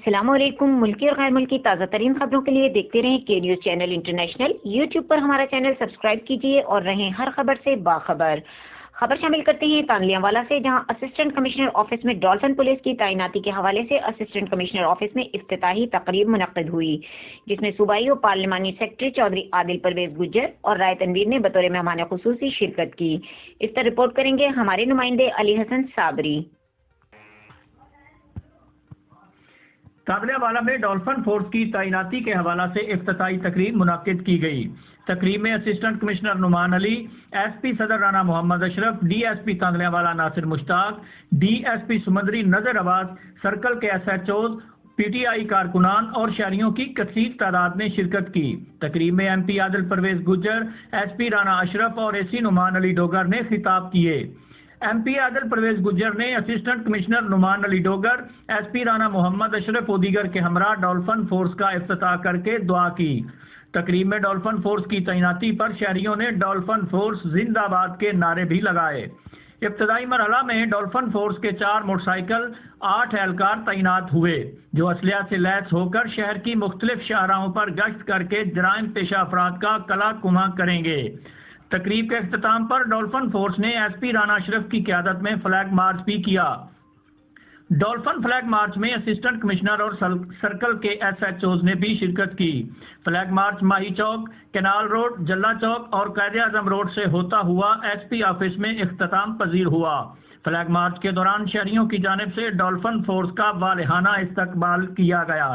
السلام علیکم۔ ملکی اور غیر ملکی تازہ ترین خبروں کے لیے دیکھتے رہیں کے نیوز چینل انٹرنیشنل۔ یوٹیوب پر ہمارا چینل سبسکرائب کیجیے اور رہیں ہر خبر سے باخبر۔ خبر شامل کرتے ہیں تانلیہ والا سے، جہاں اسسٹنٹ کمشنر آفس میں ڈولفن پولیس کی تعیناتی کے حوالے سے اسسٹنٹ کمشنر آفس میں افتتاحی تقریب منعقد ہوئی، جس میں صوبائی و پارلیمانی سیکرٹری چودھری عادل پرویز گجر اور رائے تنویر نے بطور مہمان خصوصی شرکت کی۔ اس پر رپورٹ کریں گے ہمارے نمائندے علی حسن صابری۔ تانلیہ والا میں ڈولفن فورس کی تعیناتی کے حوالہ سے افتتاحی تقریب منعقد کی گئی۔ تقریب میں assistant commissioner Noman Ali, S P Saddar Rana Muhammad Ashraf, D S P Tandlianwala Nasir Mushtaq, D S P Samundri Nazar Abbas, circle کے S H Os, P T I کارکنان اور شہریوں کی کثیر تعداد نے شرکت کی۔ تقریب میں ایم پی عادل پرویز گجر، ایس پی رانا اشرف اور اے سی نعمان علی ڈوگر نے خطاب کیے۔ ایم پی عادل پرویز گجر نے اسسٹنٹ کمشنر نعمان علی ڈوگر، ایس پی رانا محمد اشرف و دیگر کے ہمراہ ڈولفن فورس کا افتتاح کر کے دعا کی۔ تقریب میں ڈولفن فورس کی تعیناتی پر شہریوں نے ڈولفن فورس زندہ باد کے نعرے بھی لگائے۔ ابتدائی مرحلہ میں ڈولفن فورس کے 4 موٹر سائیکل، 8 اہلکار تعینات ہوئے، جو اسلحہ سے لیس ہو کر شہر کی مختلف شاہراہوں پر گشت کر کے جرائم پیشہ افراد کا کلا کما کریں گے۔ تقریب کے اختتام پر ڈولفن فورس نے ایس پی رانا اشرف کی قیادت میں فلیگ مارچ بھی کیا۔ ڈولفن فلیگ مارچ میں اسسٹنٹ کمشنر اور سرکل کے ایس ایچ اوز نے بھی شرکت کی۔ فلیگ مارچ ماہی چوک، کینال روڈ، جلا چوک اور قائد اعظم روڈ سے ہوتا ہوا ایس پی آفس میں اختتام پذیر ہوا۔ فلیگ مارچ کے دوران شہریوں کی جانب سے ڈولفن فورس کا والہانہ استقبال کیا گیا۔